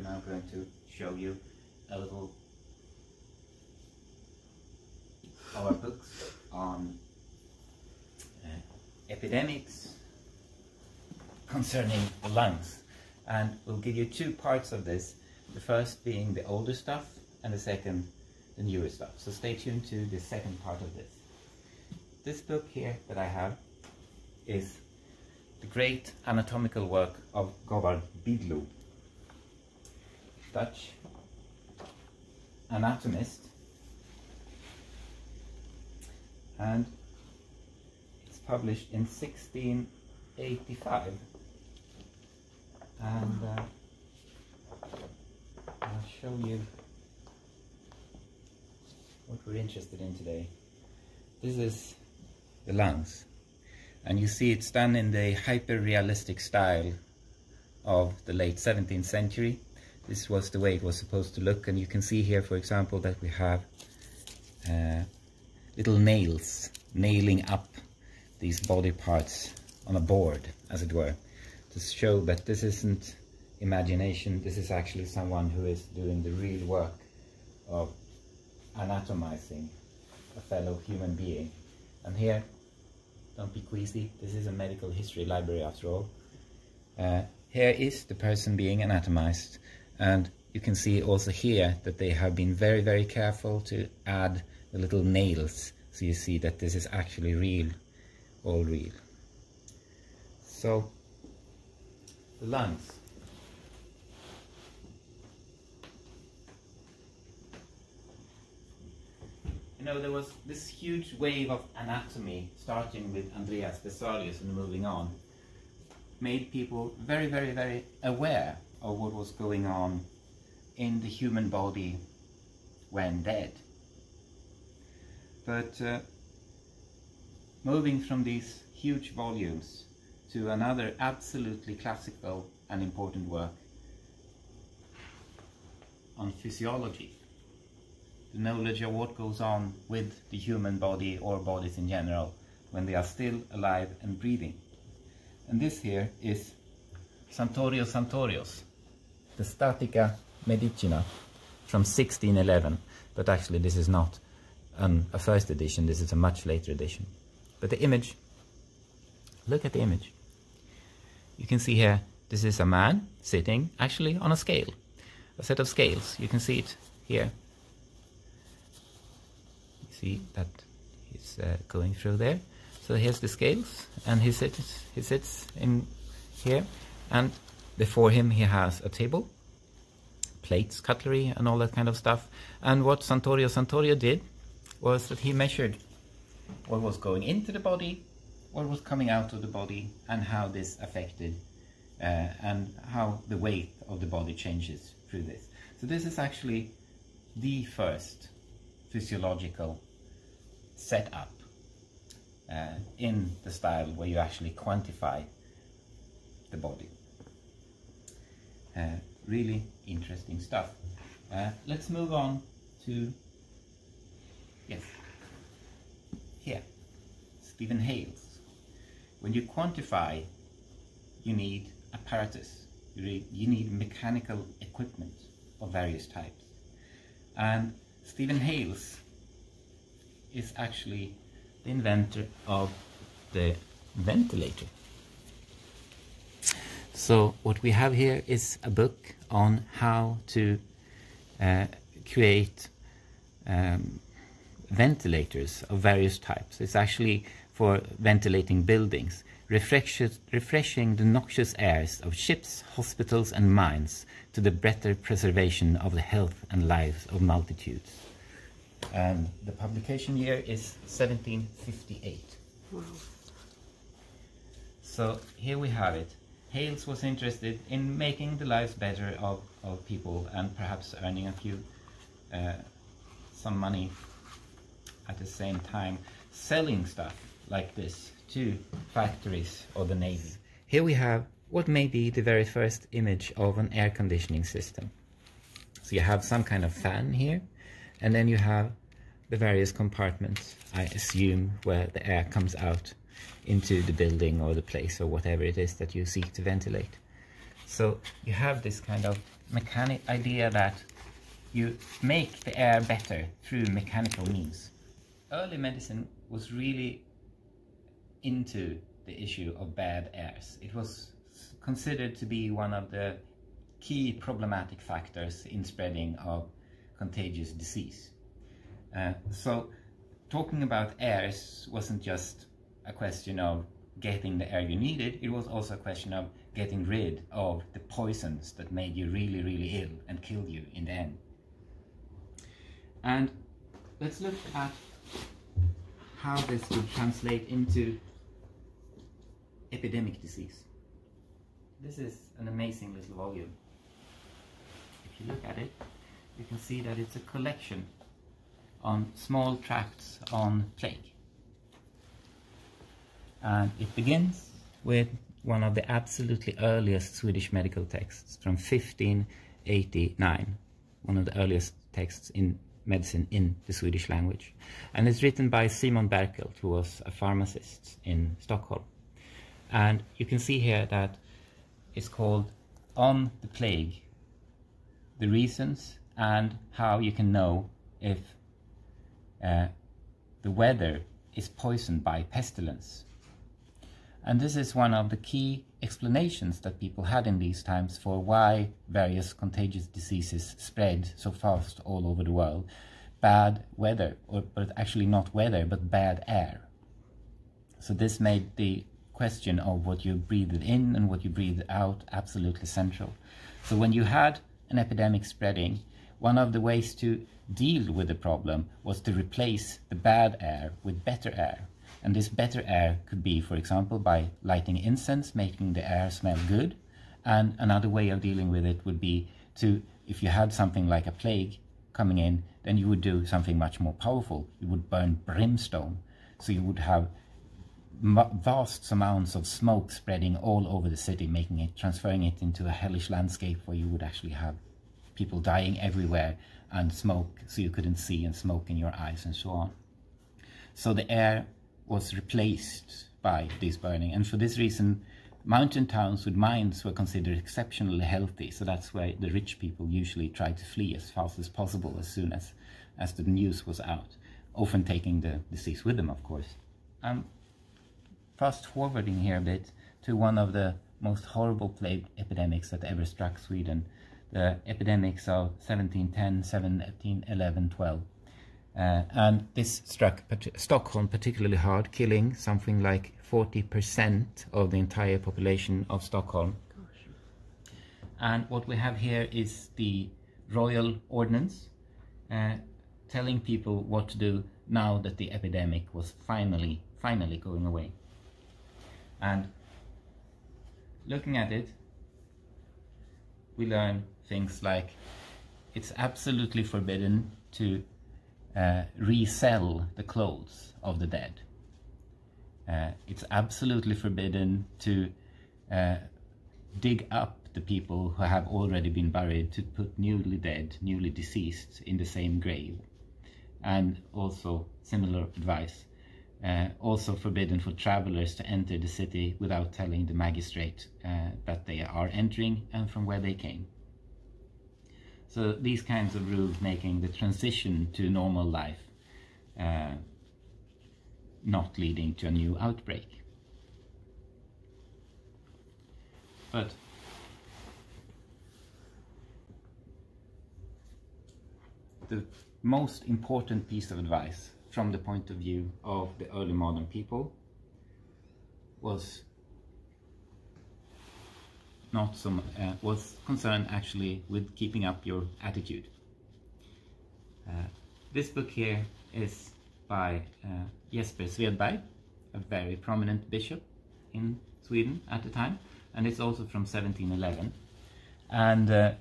now going to show you a little of our books on epidemics concerning the lungs. And we'll give you two parts of this, the first being the older stuff and the second the newer stuff. So stay tuned to the second part of this. This book here that I have is the great anatomical work of Govard Biglo, Dutch anatomist, and it's published in 1685, and I'll show you what we're interested in today. This is the lungs, and you see it's done in the hyper-realistic style of the late 17th century. This was the way it was supposed to look, and you can see here, for example, that we have little nails nailing up these body parts on a board, as it were, to show that this isn't imagination, this is actually someone who is doing the real work of anatomizing a fellow human being. And here, don't be queasy, this is a medical history library after all. Here is the person being anatomized, and you can see also here that they have been very, very careful to add the little nails, so you see that this is actually real, all real. So, the lungs. You know, there was this huge wave of anatomy, starting with Andreas Vesalius and moving on, made people very, very, very aware of what was going on in the human body when dead. But moving from these huge volumes to another absolutely classical and important work on physiology, the knowledge of what goes on with the human body or bodies in general when they are still alive and breathing. And this here is Santorio Santorios, the Statica Medicina from 1611, but actually this is not a first edition, this is a much later edition. But the image, look at the image. You can see here, this is a man sitting actually on a scale, a set of scales. You can see it here. You see that he's going through there. So here's the scales, and he sits in here, and before him he has a table, plates, cutlery, and all that kind of stuff. And what Santorio did was that he measured what was going into the body, what was coming out of the body, and how this affected and how the weight of the body changes through this. So this is actually the first physiological setup in the style where you actually quantify the body. Really interesting stuff. Let's move on to, yes, here, Stephen Hales. When you quantify, you need apparatus, you need mechanical equipment of various types. And Stephen Hales is actually the inventor of the ventilator. So what we have here is a book on how to create ventilators of various types. It's actually for ventilating buildings, refreshing the noxious airs of ships, hospitals and mines to the better preservation of the health and lives of multitudes. And the publication year is 1758. Wow. So here we have it. Hales was interested in making the lives better of people, and perhaps earning a few, some money at the same time, selling stuff like this to factories or the Navy. Here we have what may be the very first image of an air conditioning system. So you have some kind of fan here, and then you have the various compartments, I assume, where the air comes out into the building or the place or whatever it is that you seek to ventilate. So you have this kind of mechanic idea that you make the air better through mechanical means. Early medicine was really into the issue of bad airs. It was considered to be one of the key problematic factors in spreading of contagious disease. So talking about airs wasn't just a question of getting the air you needed, it was also a question of getting rid of the poisons that made you really, really ill and killed you in the end. And let's look at how this would translate into epidemic disease. This is an amazing little volume. If you look at it, you can see that it's a collection on small tracts on plague. And it begins with one of the absolutely earliest Swedish medical texts from 1589, one of the earliest texts in medicine in the Swedish language. And it's written by Simon Berkelt, who was a pharmacist in Stockholm. And you can see here that it's called On the Plague, the reasons and how you can know if the weather is poisoned by pestilence. And this is one of the key explanations that people had in these times for why various contagious diseases spread so fast all over the world. Bad weather, but actually not weather, but bad air. So this made the question of what you breathed in and what you breathed out absolutely central. So when you had an epidemic spreading, one of the ways to deal with the problem was to replace the bad air with better air. And this better air could be, for example, by lighting incense, making the air smell good. And another way of dealing with it would be to, if you had something like a plague coming in, then you would do something much more powerful. You would burn brimstone. So you would have vast amounts of smoke spreading all over the city, transferring it into a hellish landscape where you would actually have people dying everywhere and smoke so you couldn't see, and smoke in your eyes and so on. So the air was replaced by this burning, and for this reason mountain towns with mines were considered exceptionally healthy. So that's where the rich people usually tried to flee as fast as possible as soon as the news was out, often taking the disease with them, of course. Fast forwarding here a bit to one of the most horrible plague epidemics that ever struck Sweden, the epidemics of 1710, 1711, 12. And this struck Stockholm particularly hard, killing something like 40% of the entire population of Stockholm. Gosh. And what we have here is the royal ordinance telling people what to do now that the epidemic was finally going away. And looking at it, we learn things like it's absolutely forbidden to resell the clothes of the dead. It's absolutely forbidden to dig up the people who have already been buried, to put newly dead, newly deceased in the same grave. And also similar advice. Also forbidden for travelers to enter the city without telling the magistrate that they are entering and from where they came. So these kinds of rules making the transition to normal life not leading to a new outbreak. But the most important piece of advice from the point of view of the early modern people was concerned actually with keeping up your attitude. This book here is by Jesper Svedberg, a very prominent bishop in Sweden at the time, and it's also from 1711. And the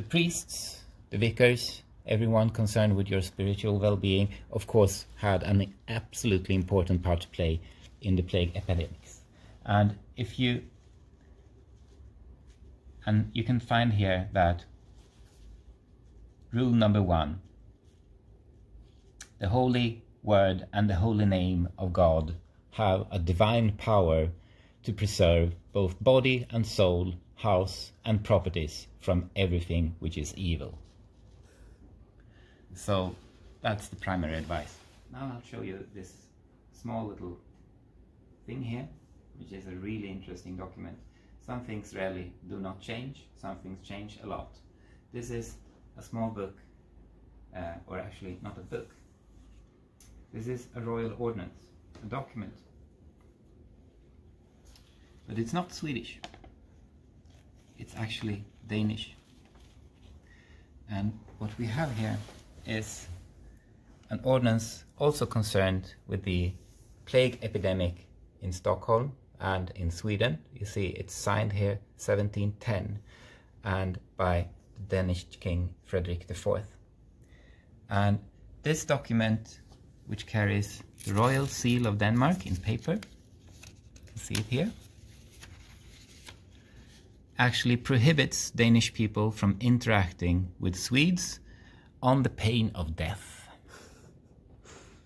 priests, the vicars, everyone concerned with your spiritual well-being, of course, had an absolutely important part to play in the plague epidemics. And you can find here that rule number 1, the holy word and the holy name of God have a divine power to preserve both body and soul, house, and properties from everything which is evil. So that's the primary advice. Now I'll show you this small little thing here, which is a really interesting document. Some things rarely do not change, some things change a lot. This is a small book, or actually not a book. This is a royal ordinance, a document. But it's not Swedish, it's actually Danish. And what we have here is an ordinance also concerned with the plague epidemic in Stockholm and in Sweden. You see it's signed here 1710 and by the Danish King Frederick IV. And this document, which carries the royal seal of Denmark in paper, you can see it here, actually prohibits Danish people from interacting with Swedes on the pain of death.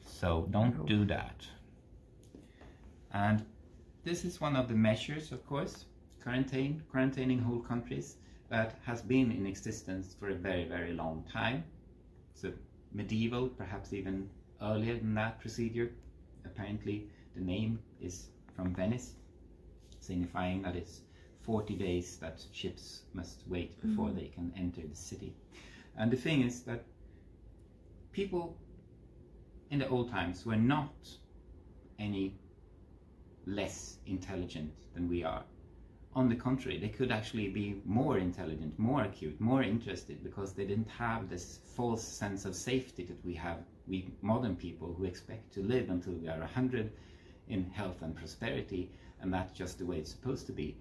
So don't do that. And this is one of the measures, of course, quarantining whole countries, that has been in existence for a very, very long time. So medieval, perhaps even earlier than that procedure. Apparently the name is from Venice, signifying that it's 40 days that ships must wait before they can enter the city. And the thing is that people in the old times were not any less intelligent than we are. On the contrary, they could actually be more intelligent, more acute, more interested, because they didn't have this false sense of safety that we have, we modern people, who expect to live until we are 100 in health and prosperity, and that's just the way it's supposed to be.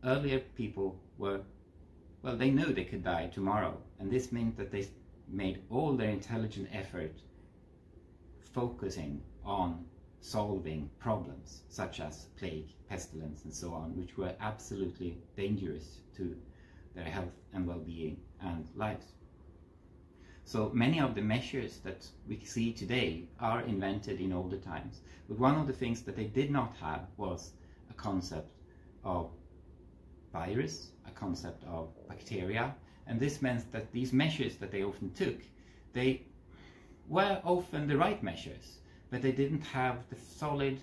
Earlier people were, well, they knew they could die tomorrow, and this meant that they made all their intelligent effort focusing on solving problems such as plague, pestilence and so on, which were absolutely dangerous to their health and well-being and lives. So many of the measures that we see today are invented in older times, but one of the things that they did not have was a concept of virus, a concept of bacteria, and this meant that these measures that they often took, they were often the right measures, but they didn't have the solid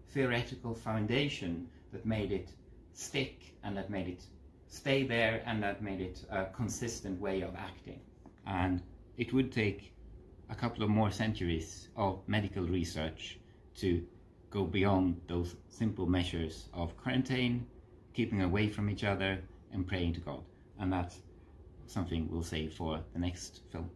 theoretical foundation that made it stick and that made it stay there and that made it a consistent way of acting. And it would take a couple of more centuries of medical research to go beyond those simple measures of quarantine, keeping away from each other and praying to God. And that's something we'll save for the next film.